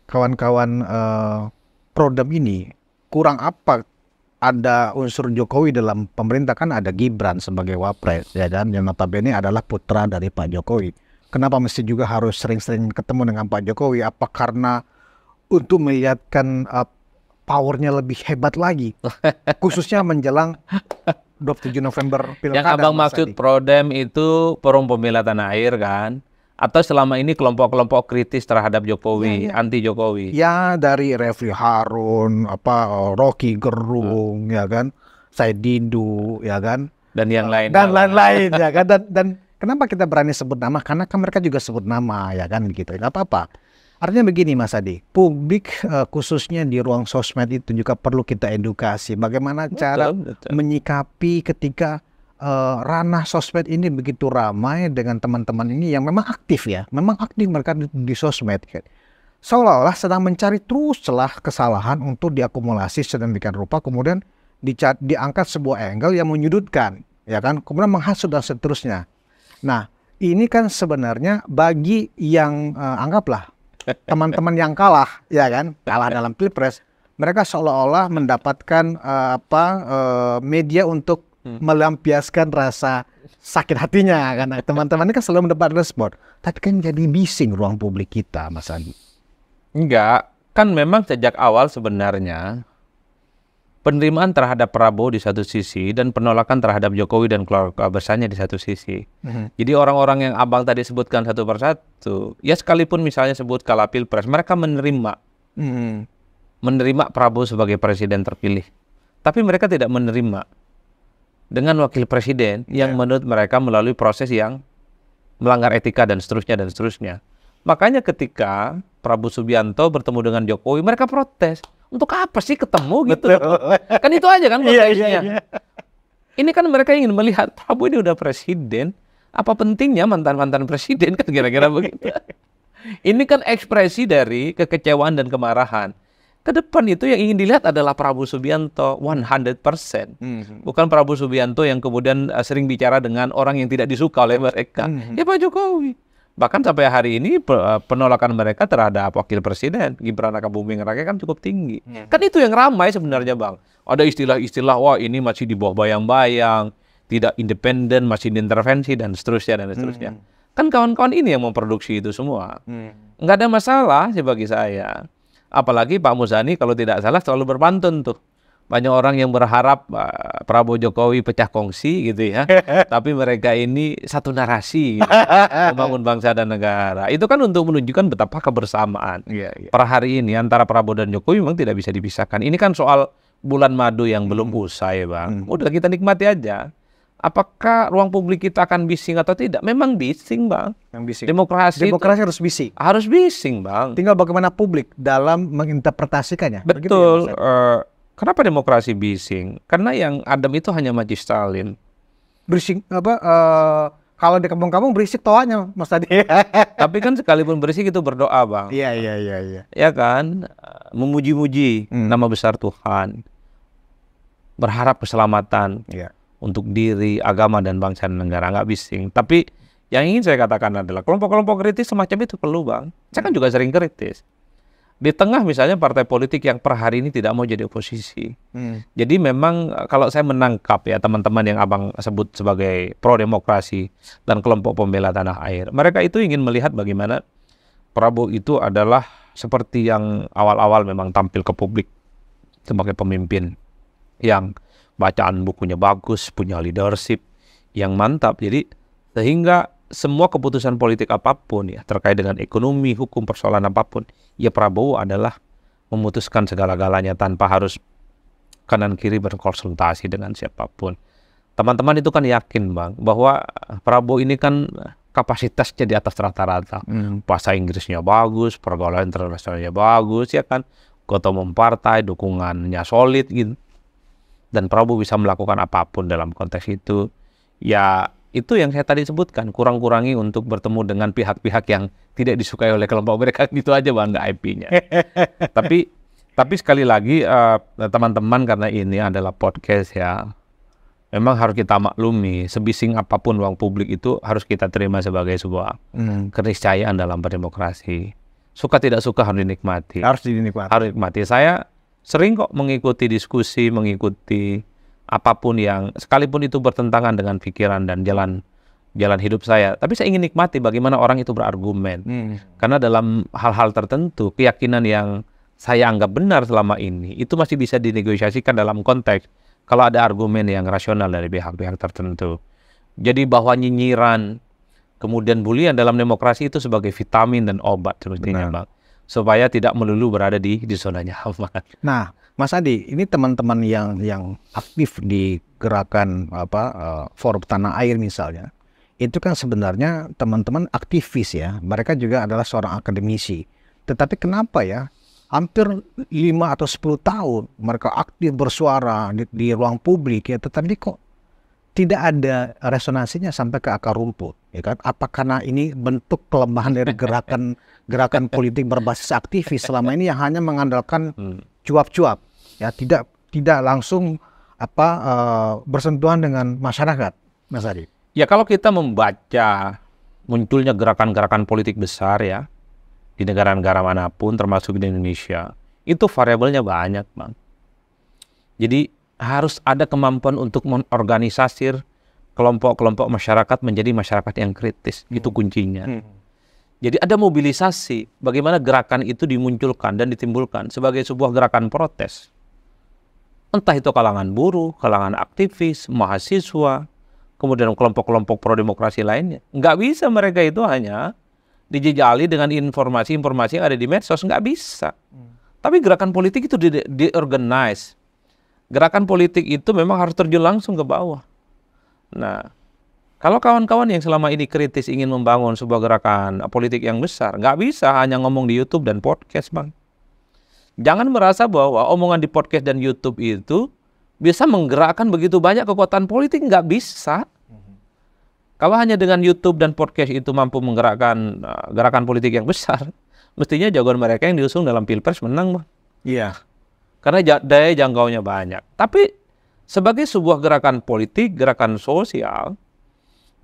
kawan-kawan Prodem ini kurang apa? Ada unsur Jokowi dalam pemerintah, kan ada Gibran sebagai wapres ya, dan yang notabene adalah putra dari Pak Jokowi. Kenapa mesti juga harus sering-sering ketemu dengan Pak Jokowi? Apa karena untuk melihatkan powernya lebih hebat lagi, khususnya menjelang 27 November pilkada? Yang abang maksud Prodem itu Forum Pembela Tanah Air kan? Atau selama ini kelompok-kelompok kritis terhadap Jokowi, anti Jokowi? Ya, dari Refli Harun, Rocky Gerung, ya kan, Said Didu, ya kan, dan yang lain. Dan lain-lain, ya kan. Dan kenapa kita berani sebut nama? Karena kan mereka juga sebut nama, ya kan, gitu. Nggak apa-apa. Artinya begini, Mas Adi, publik khususnya di ruang sosmed itu juga perlu kita edukasi. Bagaimana cara menyikapi ketika ranah sosmed ini begitu ramai dengan teman-teman ini yang memang aktif ya, memang aktif mereka di sosmed, seolah-olah sedang mencari terus celah kesalahan untuk diakumulasi sedemikian rupa, kemudian diangkat sebuah angle yang menyudutkan, ya kan, kemudian menghasut dan seterusnya. Nah, ini kan sebenarnya bagi yang anggaplah teman-teman yang kalah, ya kan, kalah dalam pilpres, mereka seolah-olah mendapatkan media untuk melampiaskan rasa sakit hatinya, karena teman-teman ini kan selalu mendapat respon, tapi kan jadi bising ruang publik kita, Mas Andi. Enggak, kan memang sejak awal sebenarnya penerimaan terhadap Prabowo di satu sisi dan penolakan terhadap Jokowi dan keluarga besarnya di satu sisi. Jadi orang-orang yang abang tadi sebutkan satu persatu, ya sekalipun misalnya sebut kala pilpres, mereka menerima Prabowo sebagai presiden terpilih, tapi mereka tidak menerima dengan wakil presiden yang menurut mereka melalui proses yang melanggar etika dan seterusnya. Makanya ketika Prabowo Subianto bertemu dengan Jokowi, mereka protes. Untuk apa sih ketemu gitu? Kan itu aja kan protesnya. Ini kan mereka ingin melihat Prabowo ini udah presiden, apa pentingnya mantan-mantan presiden, kan kira-kira begitu. Ini kan ekspresi dari kekecewaan dan kemarahan. Ke depan itu yang ingin dilihat adalah Prabowo Subianto 100%. Bukan Prabowo Subianto yang kemudian sering bicara dengan orang yang tidak disuka oleh mereka. Ya Pak Jokowi. Bahkan sampai hari ini penolakan mereka terhadap wakil presiden Gibran Rakabuming Raka kan cukup tinggi. Kan itu yang ramai sebenarnya, Bang. Ada istilah-istilah, wah ini masih di bawah bayang-bayang, tidak independen, masih diintervensi dan seterusnya. Kan kawan-kawan ini yang memproduksi itu semua. Nggak ada masalah sih bagi saya. Apalagi Pak Muzani kalau tidak salah selalu berpantun tuh. Banyak orang yang berharap Prabowo Jokowi pecah kongsi gitu ya. Tapi mereka ini satu narasi gitu, membangun bangsa dan negara. Itu kan untuk menunjukkan betapa kebersamaan. Per hari ini antara Prabowo dan Jokowi memang tidak bisa dipisahkan. Ini kan soal bulan madu yang belum usai, Bang. Udah kita nikmati aja. Apakah ruang publik kita akan bising atau tidak? Memang bising, Bang. Demokrasi harus bising. Harus bising, Bang. Tinggal bagaimana publik dalam menginterpretasikannya. Betul. Kenapa demokrasi bising? Karena yang adem itu hanya Maji Stalin. Berisik kalau di kampung-kampung berisik toanya, Mas tadi. Tapi kan sekalipun berisik itu berdoa, Bang. Iya. Ya kan? Memuji-muji nama besar Tuhan. Berharap keselamatan. Untuk diri, agama, dan bangsa dan negara, nggak bising. Tapi yang ingin saya katakan adalah kelompok-kelompok kritis semacam itu perlu, Bang. Saya kan juga sering kritis. Di tengah misalnya partai politik yang per hari ini tidak mau jadi oposisi. Jadi memang kalau saya menangkap ya teman-teman yang abang sebut sebagai pro-demokrasi dan kelompok pembela tanah air, mereka itu ingin melihat bagaimana Prabowo itu adalah seperti yang awal-awal memang tampil ke publik sebagai pemimpin yang bacaan bukunya bagus, punya leadership yang mantap. Jadi sehingga semua keputusan politik apapun ya terkait dengan ekonomi, hukum, persoalan apapun, ya Prabowo adalah memutuskan segala-galanya tanpa harus kanan kiri berkonsultasi dengan siapapun. Teman-teman itu kan yakin, Bang, bahwa Prabowo ini kan kapasitasnya di atas rata-rata. Bahasa Inggrisnya bagus, pergaulan internasionalnya bagus, ya kan. Ketua umum partai, dukungannya solid gitu. Dan Prabowo bisa melakukan apapun dalam konteks itu. Ya itu yang saya tadi sebutkan, kurang-kurangi untuk bertemu dengan pihak-pihak yang tidak disukai oleh kelompok mereka, gitu aja, Bang, nggak IP-nya. Tapi sekali lagi teman-teman, karena ini adalah podcast ya, memang harus kita maklumi, sebising apapun ruang publik itu harus kita terima sebagai sebuah keniscayaan dalam berdemokrasi. suka tidak suka harus dinikmati. Harus dinikmati. Harus dinikmati. Saya sering kok mengikuti diskusi, mengikuti apapun yang sekalipun itu bertentangan dengan pikiran dan jalan hidup saya. Tapi saya ingin nikmati bagaimana orang itu berargumen. Karena dalam hal-hal tertentu, keyakinan yang saya anggap benar selama ini, itu masih bisa dinegosiasikan dalam konteks kalau ada argumen yang rasional dari pihak-pihak tertentu. Jadi bahwa nyinyiran, kemudian bulian dalam demokrasi itu sebagai vitamin dan obat sebetulnya, Bang. Supaya tidak melulu berada di zona nyaman. Nah, Mas Adi, ini teman-teman yang aktif di gerakan Forum Tanah Air misalnya, itu kan sebenarnya teman-teman aktivis ya. Mereka juga adalah seorang akademisi. Tetapi kenapa ya? Hampir 5 atau 10 tahun mereka aktif bersuara di ruang publik ya, tetapi kok tidak ada resonansinya sampai ke akar rumput, ya kan? Apa karena ini bentuk kelemahan dari gerakan politik berbasis aktivis selama ini yang hanya mengandalkan cuap-cuap, ya tidak langsung bersentuhan dengan masyarakat, Mas Adi? Ya kalau kita membaca munculnya gerakan-gerakan politik besar ya, di negara-negara manapun termasuk di Indonesia, itu variabelnya banyak, Bang. Jadi harus ada kemampuan untuk mengorganisir kelompok-kelompok masyarakat menjadi masyarakat yang kritis. Itu kuncinya. Jadi ada mobilisasi bagaimana gerakan itu dimunculkan dan ditimbulkan sebagai sebuah gerakan protes. Entah itu kalangan buruh, kalangan aktivis, mahasiswa, kemudian kelompok-kelompok pro-demokrasi lainnya. Nggak bisa mereka itu hanya dijejali dengan informasi-informasi yang ada di medsos, nggak bisa. Tapi gerakan politik itu di-organize. Gerakan politik itu memang harus terjun langsung ke bawah. Nah, kalau kawan-kawan yang selama ini kritis ingin membangun sebuah gerakan politik yang besar, nggak bisa hanya ngomong di YouTube dan podcast, Bang. Jangan merasa bahwa omongan di podcast dan YouTube itu bisa menggerakkan begitu banyak kekuatan politik, nggak bisa. Kalau hanya dengan YouTube dan podcast itu mampu menggerakkan gerakan politik yang besar, mestinya jagoan mereka yang diusung dalam Pilpres menang, Bang. Iya. Karena daya jangkaunya banyak. Tapi sebagai sebuah gerakan politik, gerakan sosial,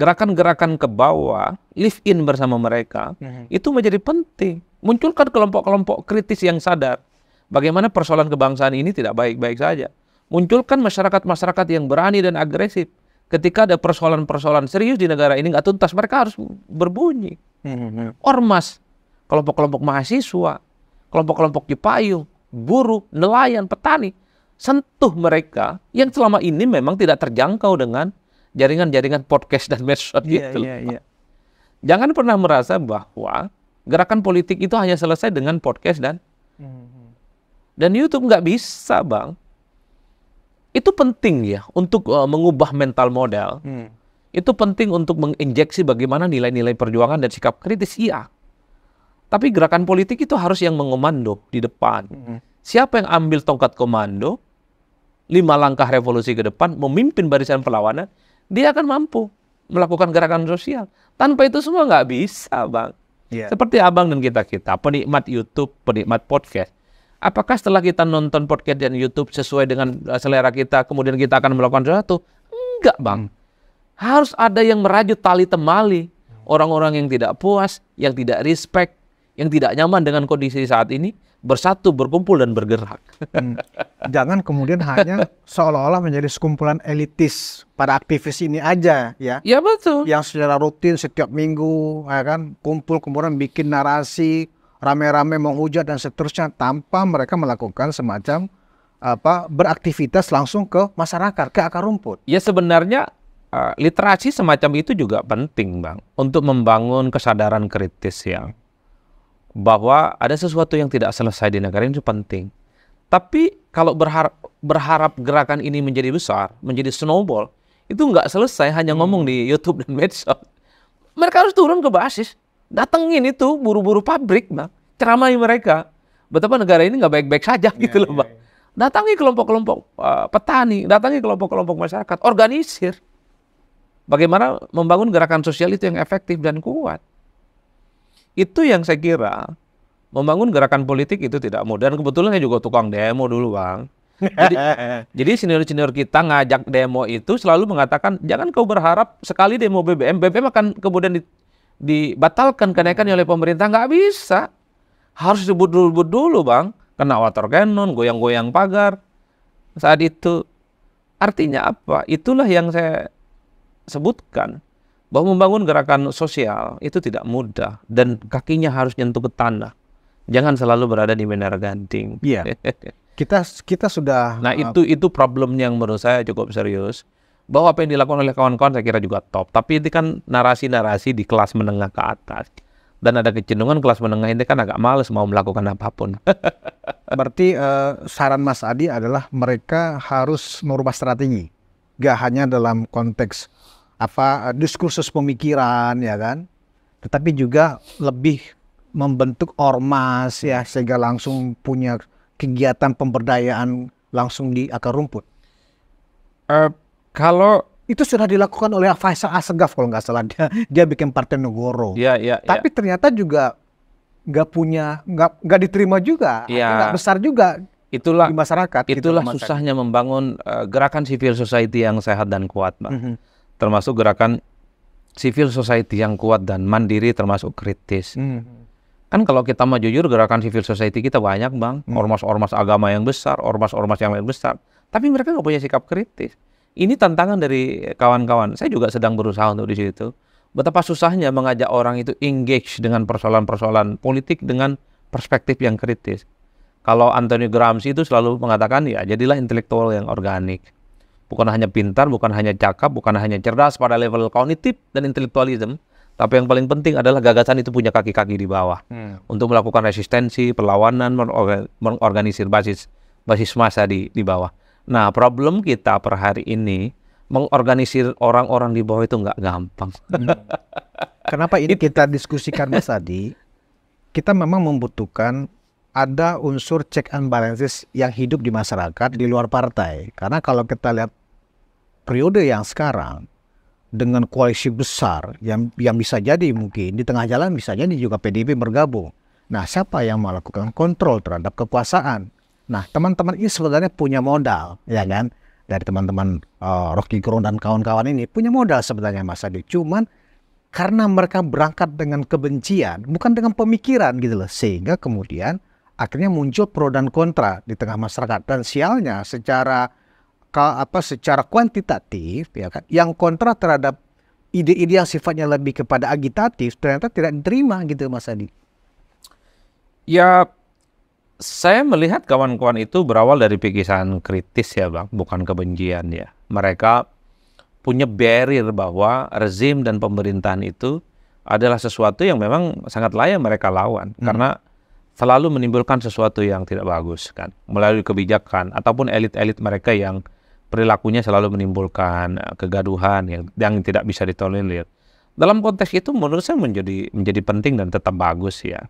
gerakan-gerakan ke bawah, live in bersama mereka, itu menjadi penting. Munculkan kelompok-kelompok kritis yang sadar bagaimana persoalan kebangsaan ini tidak baik-baik saja. Munculkan masyarakat-masyarakat yang berani dan agresif. Ketika ada persoalan-persoalan serius di negara ini nggak tuntas, mereka harus berbunyi. Ormas, kelompok-kelompok mahasiswa, kelompok-kelompok Cipayung, buruh, nelayan, petani, sentuh mereka yang selama ini memang tidak terjangkau dengan jaringan-jaringan podcast dan medsos gitu. Jangan pernah merasa bahwa gerakan politik itu hanya selesai dengan podcast dan YouTube. Nggak bisa, Bang. Itu penting ya untuk mengubah mental model. Itu penting untuk menginjeksi bagaimana nilai-nilai perjuangan dan sikap kritis, iya. Tapi gerakan politik itu harus yang mengomando di depan. Siapa yang ambil tongkat komando, 5 langkah revolusi ke depan, memimpin barisan perlawanan, dia akan mampu melakukan gerakan sosial. Tanpa itu semua nggak bisa, Bang. Seperti abang dan kita-kita, penikmat YouTube, penikmat podcast. Apakah setelah kita nonton podcast dan YouTube sesuai dengan selera kita, kemudian kita akan melakukan sesuatu? Enggak, Bang. Harus ada yang merajut tali temali. Orang-orang yang tidak puas, yang tidak respect, yang tidak nyaman dengan kondisi saat ini, bersatu, berkumpul, dan bergerak. Jangan kemudian hanya seolah-olah menjadi sekumpulan elitis pada aktivis ini aja, ya. Ya, betul. Yang secara rutin setiap minggu, ya kan, kumpul kemudian bikin narasi, rame-rame menghujat dan seterusnya tanpa mereka melakukan semacam beraktivitas langsung ke masyarakat, ke akar rumput. Ya sebenarnya literasi semacam itu juga penting, Bang, untuk membangun kesadaran kritis ya. Bahwa ada sesuatu yang tidak selesai di negara ini itu penting. Tapi kalau berharap gerakan ini menjadi besar, menjadi snowball, itu nggak selesai hanya ngomong di YouTube dan medsos. Mereka harus turun ke basis. Datengin itu buru-buru pabrik, Bang. Ceramai mereka. Betapa negara ini nggak baik-baik saja gitu loh, Bang. Datangi kelompok-kelompok petani, datangi kelompok-kelompok masyarakat, organisir. Bagaimana membangun gerakan sosial itu yang efektif dan kuat. Itu yang saya kira membangun gerakan politik itu tidak mudah. Dan kebetulan saya juga tukang demo dulu, Bang. Jadi senior-senior kita ngajak demo itu selalu mengatakan, jangan kau berharap sekali demo BBM akan kemudian dibatalkan kenaikannya oleh pemerintah. Nggak bisa. harus dibut dulu Bang, kena water cannon, goyang-goyang pagar saat itu. Artinya apa? Itulah yang saya sebutkan, bahwa membangun gerakan sosial itu tidak mudah dan kakinya harus nyentuh ke tanah. Jangan selalu berada di menara ganting. Iya. Kita sudah. Nah, itu problem yang menurut saya cukup serius. Bahwa apa yang dilakukan oleh kawan-kawan saya kira juga top. Tapi itu kan narasi-narasi di kelas menengah ke atas. Dan ada kecenderungan kelas menengah ini kan agak males mau melakukan apapun. Berarti saran Mas Adi adalah mereka harus merubah strategi. Gak hanya dalam konteks diskursus pemikiran ya kan, tetapi juga lebih membentuk ormas ya, sehingga langsung punya kegiatan pemberdayaan langsung di akar rumput. Kalau itu sudah dilakukan oleh Faisal Assegaf kalau nggak salah, dia bikin Partai Negoro. Tapi ternyata juga nggak diterima juga, nggak besar juga di masyarakat. Itulah susahnya membangun gerakan civil society yang sehat dan kuat, Bang. Termasuk gerakan civil society yang kuat dan mandiri, termasuk kritis. Kan kalau kita mau jujur, gerakan civil society kita banyak, Bang. Ormas-ormas agama yang besar, ormas-ormas yang lain besar. Tapi mereka nggak punya sikap kritis. Ini tantangan dari kawan-kawan. Saya juga sedang berusaha untuk di situ. Betapa susahnya mengajak orang itu engage dengan persoalan-persoalan politik dengan perspektif yang kritis. Kalau Antonio Gramsci itu selalu mengatakan, ya jadilah intelektual yang organik. Bukan hanya pintar, bukan hanya cakap, bukan hanya cerdas pada level kognitif dan intelektualisme. Tapi yang paling penting adalah gagasan itu punya kaki-kaki di bawah. Untuk melakukan resistensi, perlawanan, mengorganisir basis massa di bawah. Nah, problem kita per hari ini mengorganisir orang-orang di bawah itu nggak gampang. Kenapa ini kita diskusikan, Mas Adi? Kita memang membutuhkan ada unsur check and balances yang hidup di masyarakat di luar partai. Karena kalau kita lihat periode yang sekarang dengan koalisi besar yang bisa jadi mungkin di tengah jalan bisa jadi juga PDIP bergabung. Nah, siapa yang melakukan kontrol terhadap kekuasaan? Nah, teman-teman ini sebenarnya punya modal, ya kan? Dari teman-teman Rocky Gerung dan kawan-kawan ini punya modal sebenarnya, Mas Adi. Cuman karena mereka berangkat dengan kebencian, bukan dengan pemikiran gitu loh, sehingga kemudian akhirnya muncul pro dan kontra di tengah masyarakat. Dan sialnya secara kuantitatif, ya kan, yang kontra terhadap ide-ide yang sifatnya lebih kepada agitatif ternyata tidak diterima gitu, Mas Adi. Ya, saya melihat kawan-kawan itu berawal dari pikiran kritis ya Bang, bukan kebencian ya. Mereka punya barrier bahwa rezim dan pemerintahan itu adalah sesuatu yang memang sangat layak mereka lawan. Karena selalu menimbulkan sesuatu yang tidak bagus kan. Melalui kebijakan ataupun elit-elit mereka yang perilakunya selalu menimbulkan kegaduhan yang tidak bisa ditolerir. Dalam konteks itu menurut saya menjadi penting dan tetap bagus ya.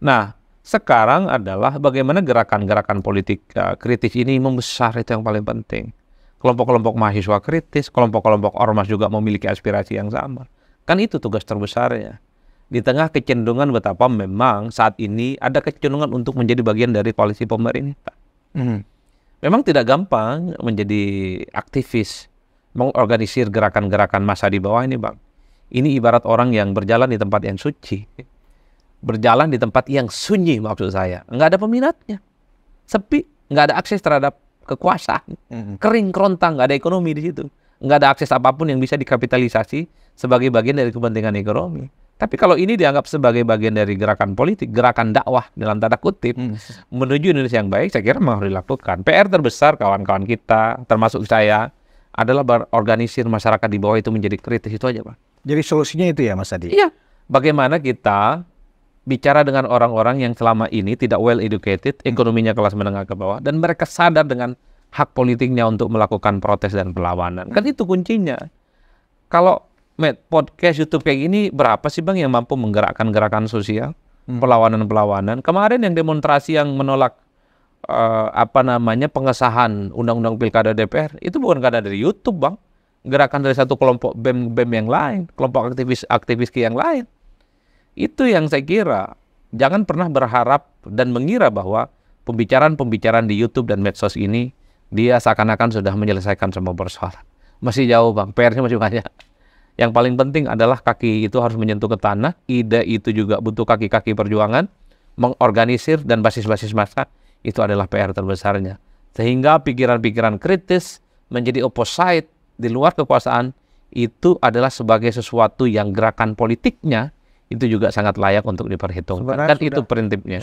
Nah, sekarang adalah bagaimana gerakan-gerakan politik kritis ini membesar, itu yang paling penting. Kelompok-kelompok mahasiswa kritis, kelompok-kelompok ormas juga memiliki aspirasi yang sama. Kan itu tugas terbesarnya. Di tengah kecenderungan betapa memang saat ini ada kecenderungan untuk menjadi bagian dari koalisi pemerintah. Memang tidak gampang menjadi aktivis, mengorganisir gerakan-gerakan massa di bawah ini, Bang. Ini ibarat orang yang berjalan di tempat yang suci. Berjalan di tempat yang sunyi maksud saya. Nggak ada peminatnya. Sepi. Nggak ada akses terhadap kekuasaan. Kering, kerontang. Nggak ada ekonomi di situ. Nggak ada akses apapun yang bisa dikapitalisasi sebagai bagian dari kepentingan ekonomi. Tapi kalau ini dianggap sebagai bagian dari gerakan politik, gerakan dakwah dalam tanda kutip, menuju Indonesia yang baik, saya kira memang harus dilakukan. PR terbesar kawan-kawan kita, termasuk saya, adalah berorganisir masyarakat di bawah itu menjadi kritis. Itu aja, Pak. Jadi solusinya itu ya, Mas Adi? Iya. Bagaimana kita bicara dengan orang-orang yang selama ini tidak well educated, ekonominya kelas menengah ke bawah, dan mereka sadar dengan hak politiknya untuk melakukan protes dan perlawanan. Kan itu kuncinya. Kalau podcast YouTube kayak gini, berapa sih Bang yang mampu menggerakkan gerakan sosial, perlawanan-perlawanan? Kemarin yang demonstrasi yang menolak pengesahan Undang-Undang Pilkada DPR, itu bukan karena dari YouTube, Bang. Gerakan dari satu kelompok BEM yang lain, kelompok aktivis yang lain. Itu yang saya kira, jangan pernah berharap dan mengira bahwa pembicaraan-pembicaraan di YouTube dan medsos ini, dia seakan-akan sudah menyelesaikan semua persoalan. Masih jauh Bang, PR-nya masih banyak. Yang paling penting adalah kaki itu harus menyentuh ke tanah, ide itu juga butuh kaki-kaki perjuangan, mengorganisir dan basis-basis massa itu adalah PR terbesarnya. Sehingga pikiran-pikiran kritis menjadi opposite di luar kekuasaan itu adalah sebagai sesuatu yang gerakan politiknya itu juga sangat layak untuk diperhitungkan. Sebenarnya Dan itu prinsipnya.